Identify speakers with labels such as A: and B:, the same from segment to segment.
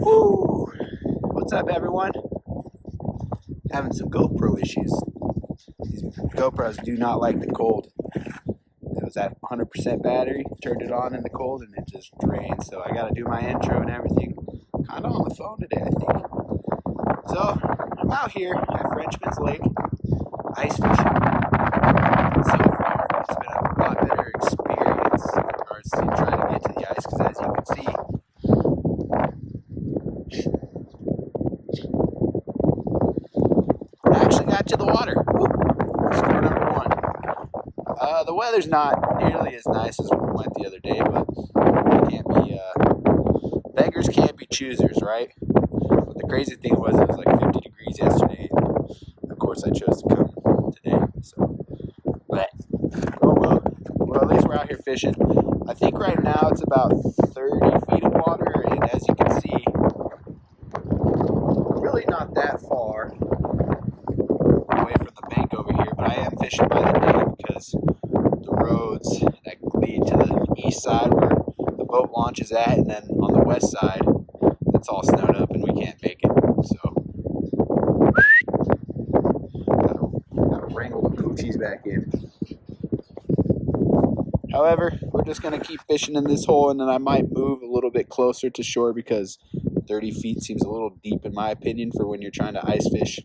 A: Woo! What's up, everyone? Having some GoPro issues. These GoPros do not like the cold. It was at 100% battery, turned it on in the cold, and it just drained. So I got to do my intro and everything kind of on the phone today, I think. So I'm out here at Frenchman's Lake, ice fishing. And so far, it's been a lot better experience in regards to trying to get to the ice, because as you can see, I actually got to the water. Woo. Score number one. The weather's not nearly as nice as when we went the other day, but beggars can't be choosers, right? But the crazy thing was, it was like 50 degrees yesterday. Of course, I chose to come today. So, but oh well. Well, at least we're out here fishing. I think right now it's about 30 feet of water, and as you can see, really not that far away from the bank over here. But I am fishing by the dam because the roads that lead to the east side where the boat launch is at, and then on the west side, it's all snowed up and we can't make it. So, gotta wrangle the poochies back in. However, we're just going to keep fishing in this hole, and then I might move a little bit closer to shore because 30 feet seems a little deep in my opinion for when you're trying to ice fish.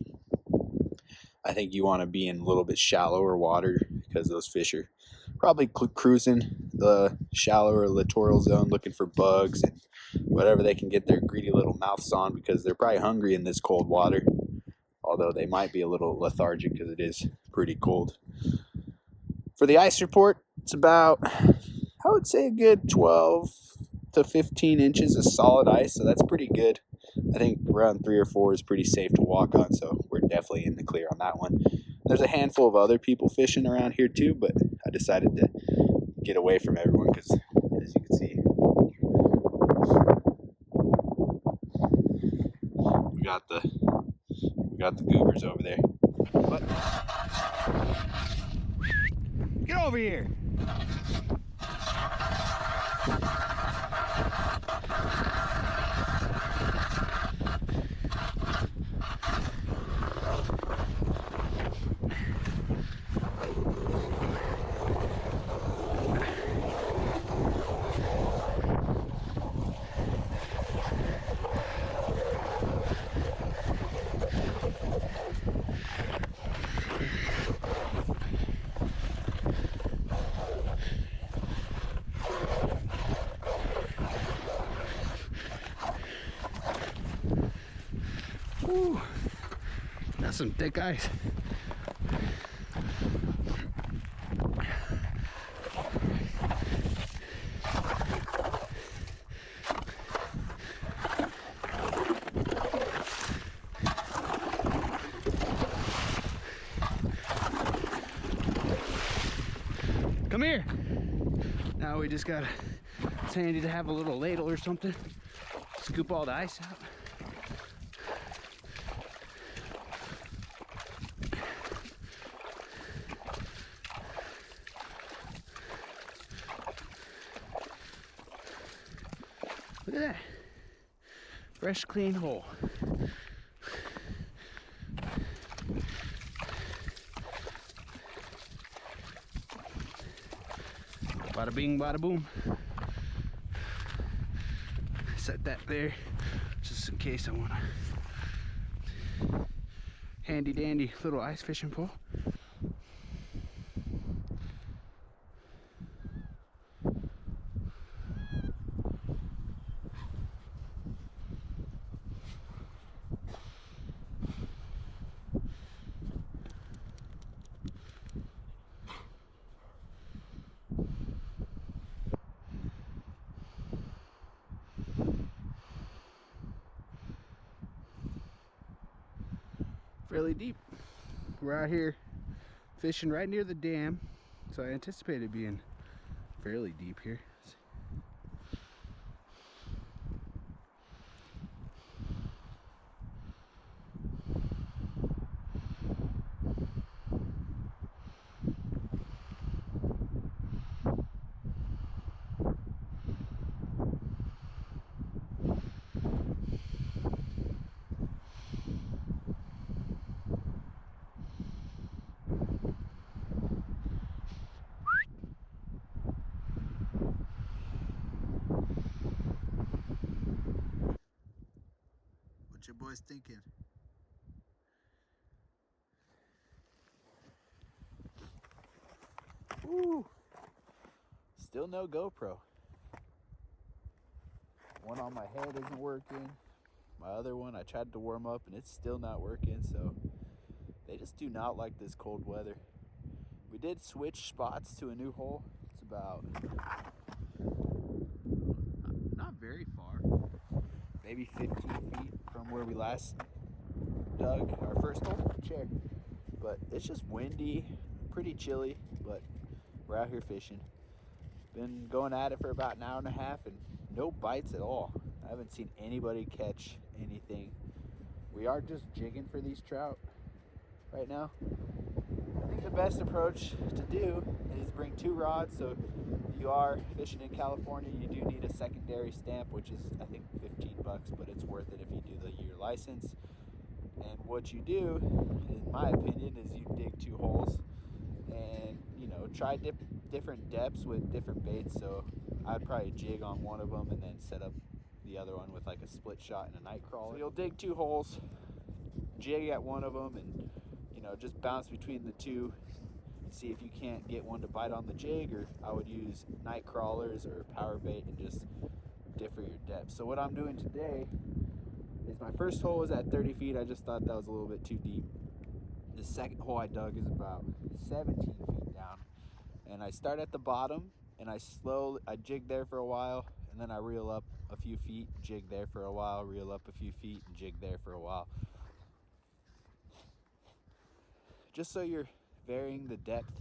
A: I think you want to be in a little bit shallower water because those fish are probably cruising the shallower littoral zone looking for bugs and whatever they can get their greedy little mouths on, because they're probably hungry in this cold water, although they might be a little lethargic because it is pretty cold. For the ice report, it's about, I would say, a good 12 to 15 inches of solid ice, so that's pretty good. I think around 3 or 4 is pretty safe to walk on, so we're definitely in the clear on that one. There's a handful of other people fishing around here too, but I decided to get away from everyone because, as you can see, we got the goobers over there. But get over here. Ooh, that's some thick ice. Come here. Now we just got, it's handy to have a little ladle or something. Scoop all the ice out. Look at that. Fresh, clean hole. Bada bing, bada boom. Set that there just in case I want a handy dandy little ice fishing pole. Fairly deep. We're out here fishing right near the dam, so I anticipate it being fairly deep here. your boys thinking? Woo! Still no GoPro. One on my head isn't working. My other one I tried to warm up and it's still not working, so they just do not like this cold weather. We did switch spots to a new hole. It's about not very far, maybe 15 feet from where we last dug our first hole. Chair. But it's just windy, pretty chilly, but we're out here fishing. Been going at it for about an hour and a half and no bites at all. I haven't seen anybody catch anything. We are just jigging for these trout right now. I think the best approach to do is bring 2 rods. So if you are fishing in California, you do need a secondary stamp, which is I think $15, but it's worth it if you do the year license. And what you do, in my opinion, is you dig 2 holes and, you know, try different depths with different baits. So I'd probably jig on one of them and then set up the other one with like a split shot and a nightcrawler. So you'll dig 2 holes, jig at one of them, and, you know, just bounce between the 2. See if you can't get one to bite on the jig, or I would use night crawlers or power bait and just differ your depth. So what I'm doing today is my first hole was at 30 feet. I just thought that was a little bit too deep. The second hole I dug is about 17 feet down. And I start at the bottom and I jig there for a while, and then I reel up a few feet, jig there for a while, reel up a few feet, and jig there for a while. Just so you're varying the depth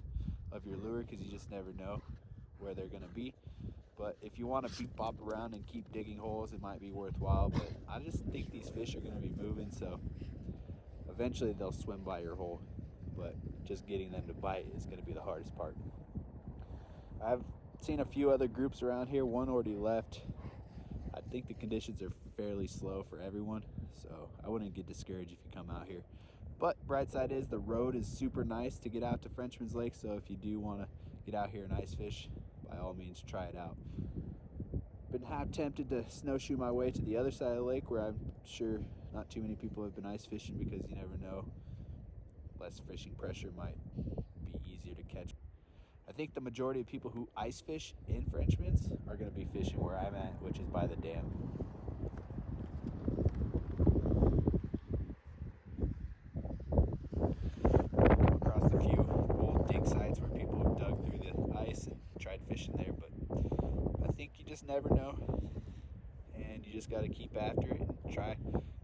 A: of your lure, because you just never know where they're gonna be. But if you want to bop around and keep digging holes, it might be worthwhile. But I just think these fish are gonna be moving, so eventually they'll swim by your hole. But just getting them to bite is gonna be the hardest part. I've seen a few other groups around here. One already left. I think the conditions are fairly slow for everyone, so I wouldn't get discouraged if you come out here. But bright side is the road is super nice to get out to Frenchman's Lake, so if you do want to get out here and ice fish, by all means try it out. Been half tempted to snowshoe my way to the other side of the lake, where I'm sure not too many people have been ice fishing, because you never know, less fishing pressure might be easier to catch. I think the majority of people who ice fish in Frenchman's are going to be fishing where I'm at, which is by the dam. I've come across a few old dig sites where people have dug through the ice and tried fishing there, but I think you just never know, and you just got to keep after it and try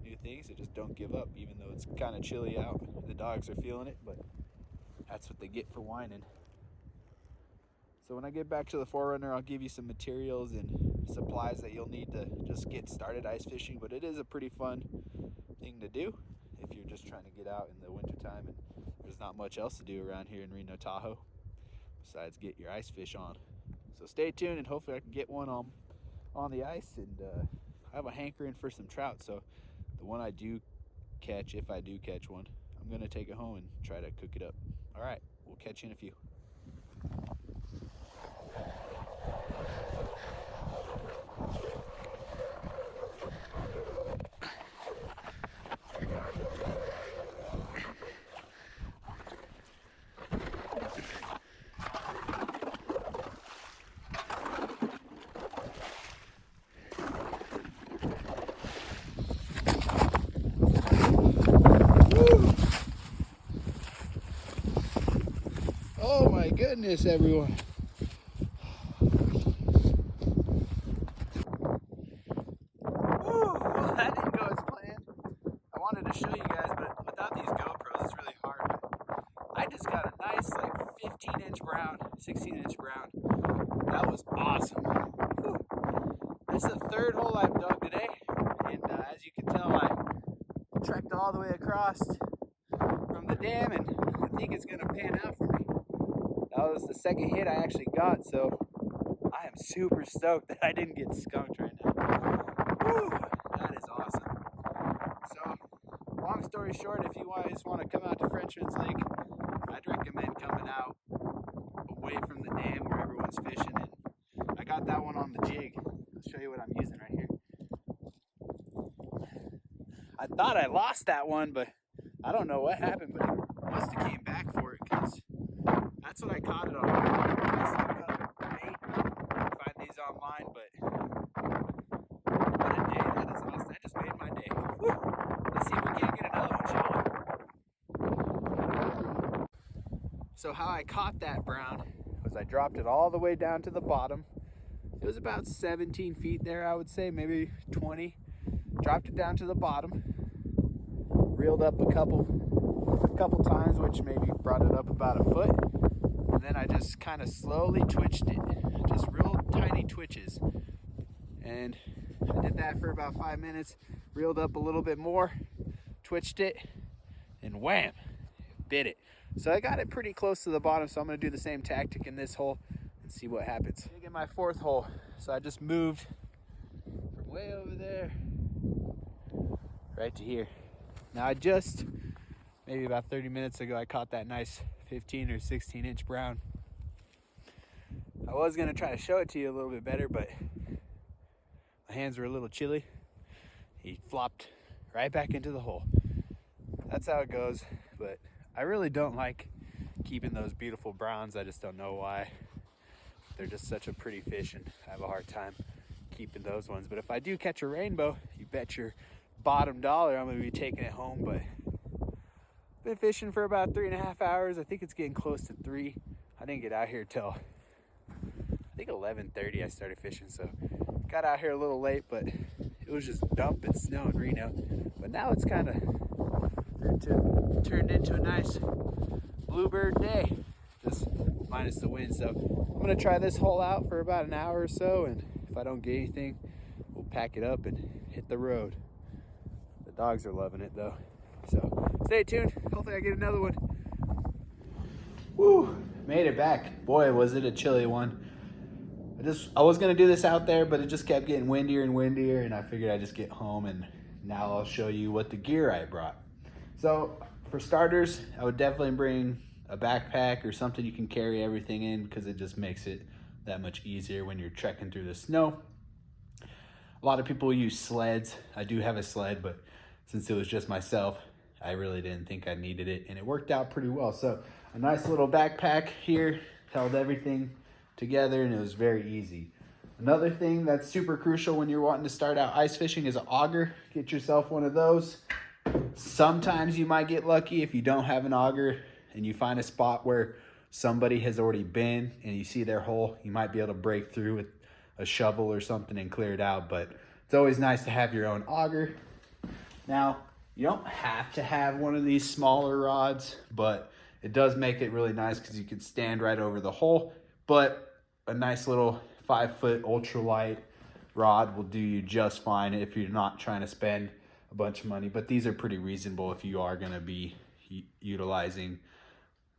A: new things and just don't give up, even though it's kind of chilly out. The dogs are feeling it, but that's what they get for whining. So when I get back to the Forerunner, I'll give you some materials and supplies that you'll need to just get started ice fishing. But it is a pretty fun thing to do if you're just trying to get out in the wintertime and there's not much else to do around here in Reno-Tahoe besides get your ice fish on. So stay tuned, and hopefully I can get one on the ice. And I have a hankering for some trout, so the one I do catch, if I do catch one, I'm going to take it home and try to cook it up. All right, we'll catch you in a few. Oh my goodness, everyone. Well, that didn't go as planned. I wanted to show you guys, but without these GoPros, it's really hard. I just got a nice, like, 15-inch brown, 16-inch brown. That was awesome. Whew. This is the 3rd hole I've dug today, and as you can tell, I trekked all the way across from the dam, and I think it's gonna pan out for me. That was the 2nd hit I actually got, so I am super stoked that I didn't get skunked right now. Whew, that is awesome. So, long story short, if you guys want to come out to Frenchman's Lake, I'd recommend coming out away from the dam where everyone's fishing. And I got that one on the jig. I'll show you what I'm using right here. I thought I lost that one, but I don't know what happened, but it must have came back for it because that's what I caught it on. Nice Hookup bait. Find these online, but what a day. That is awesome. That just made my day. Woo. Let's see if we can't get another one, shall we? So how I caught that brown was I dropped it all the way down to the bottom. It was about 17 feet there, I would say, maybe 20. Dropped it down to the bottom. Reeled up a couple times, which maybe brought it up about a foot. And then I just kind of slowly twitched it. Just real tiny twitches. And I did that for about 5 minutes. Reeled up a little bit more. Twitched it. And wham! Bit it. So I got it pretty close to the bottom, so I'm going to do the same tactic in this hole and see what happens. I get my fourth hole, so I just moved from way over there right to here. Now I just, maybe about 30 minutes ago, I caught that nice 15 or 16 inch brown. I was going to try to show it to you a little bit better, but my hands were a little chilly. He flopped right back into the hole. That's how it goes, but I really don't like keeping those beautiful browns. I just don't know why. They're just such a pretty fish, and I have a hard time keeping those ones. But if I do catch a rainbow, you bet your bottom dollar I'm going to be taking it home. But been fishing for about 3.5 hours. I think it's getting close to 3. I didn't get out here till I think 11:30 I started fishing, so got out here a little late, but it was just dumping snow in Reno. But now it's kind of turned into a nice bluebird day, just minus the wind. So I'm gonna try this hole out for about an hour or so, and if I don't get anything, we'll pack it up and hit the road. The dogs are loving it though, so stay tuned. Hopefully I get another one. Woo, made it back. Boy, was it a chilly one. I was gonna do this out there, but it just kept getting windier and windier, and I figured I'd just get home, and now I'll show you what the gear I brought. So for starters, I would definitely bring a backpack or something you can carry everything in, because it just makes it that much easier when you're trekking through the snow. A lot of people use sleds. I do have a sled, but since it was just myself, I really didn't think I needed it, and it worked out pretty well. So a nice little backpack here held everything together, and it was very easy. Another thing that's super crucial when you're wanting to start out ice fishing is an auger. Get yourself one of those. Sometimes you might get lucky if you don't have an auger and you find a spot where somebody has already been and you see their hole. You might be able to break through with a shovel or something and clear it out, but it's always nice to have your own auger. Now, you don't have to have one of these smaller rods, but it does make it really nice because you can stand right over the hole. But a nice little 5-foot ultralight rod will do you just fine if you're not trying to spend a bunch of money. But these are pretty reasonable if you are going to be utilizing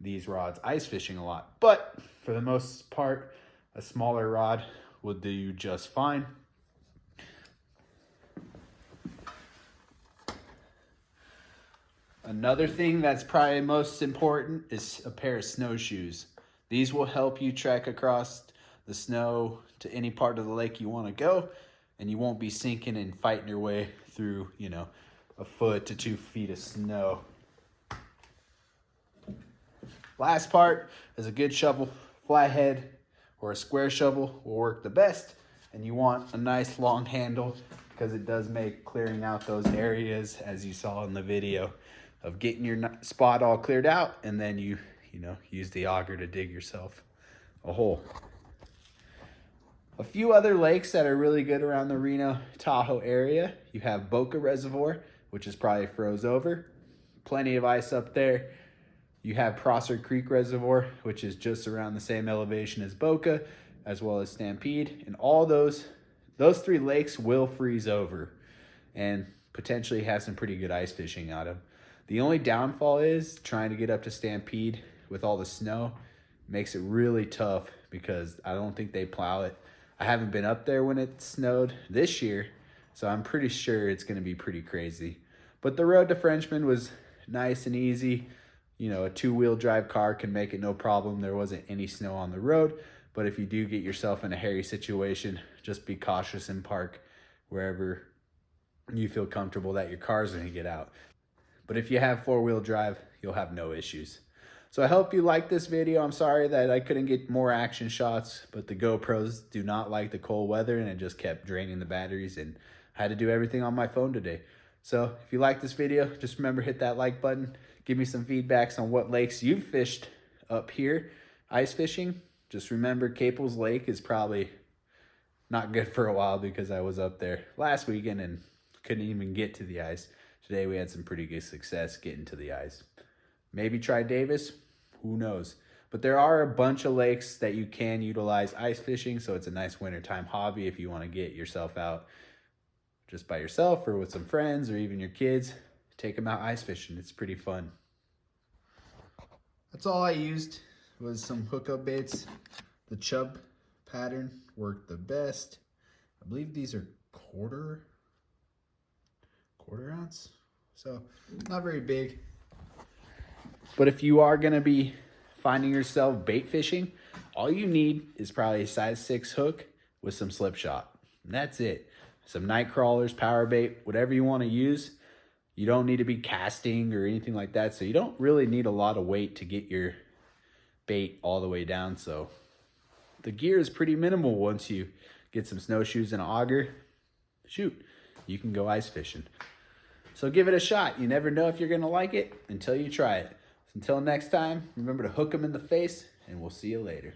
A: these rods ice fishing a lot. But for the most part, a smaller rod will do you just fine. Another thing that's probably most important is a pair of snowshoes. These will help you trek across the snow to any part of the lake you want to go, and you won't be sinking and fighting your way through, a foot to 2 feet of snow. Last part is a good shovel. Flathead or a square shovel will work the best, and you want a nice long handle because it does make clearing out those areas, as you saw in the video, of getting your spot all cleared out, and then you use the auger to dig yourself a hole. A few other lakes that are really good around the Reno-Tahoe area. You have Boca Reservoir, which is probably froze over. Plenty of ice up there. You have Prosser Creek Reservoir, which is just around the same elevation as Boca, as well as Stampede. And all those 3 lakes will freeze over and potentially have some pretty good ice fishing out of them. The only downfall is trying to get up to Stampede with all the snow makes it really tough because I don't think they plow it. I haven't been up there when it snowed this year, so I'm pretty sure it's going to be pretty crazy. But the road to Frenchman was nice and easy. A 2-wheel drive car can make it no problem. There wasn't any snow on the road, but if you do get yourself in a hairy situation, just be cautious and park wherever you feel comfortable that your car's gonna get out. But if you have four-wheel drive, you'll have no issues. So I hope you liked this video. I'm sorry that I couldn't get more action shots, but the GoPros do not like the cold weather and it just kept draining the batteries, and I had to do everything on my phone today. So if you like this video, just remember, hit that like button. Give me some feedbacks on what lakes you've fished up here, ice fishing. Just remember, Caples Lake is probably not good for a while because I was up there last weekend and couldn't even get to the ice. Today we had some pretty good success getting to the ice. Maybe try Davis, who knows? But there are a bunch of lakes that you can utilize ice fishing, so it's a nice wintertime hobby if you want to get yourself out just by yourself or with some friends or even your kids. Take them out ice fishing. It's pretty fun. That's all I used was some hookup baits. The Chub pattern worked the best. I believe these are quarter ounce, so not very big. But if you are gonna be finding yourself bait fishing, all you need is probably a size 6 hook with some slip shot, and that's it. Some night crawlers, power bait, whatever you want to use. You don't need to be casting or anything like that, so you don't really need a lot of weight to get your bait all the way down. So the gear is pretty minimal. Once you get some snowshoes and an auger, shoot, you can go ice fishing. So give it a shot. You never know if you're gonna like it until you try it. So until next time, remember to hook them in the face, and we'll see you later.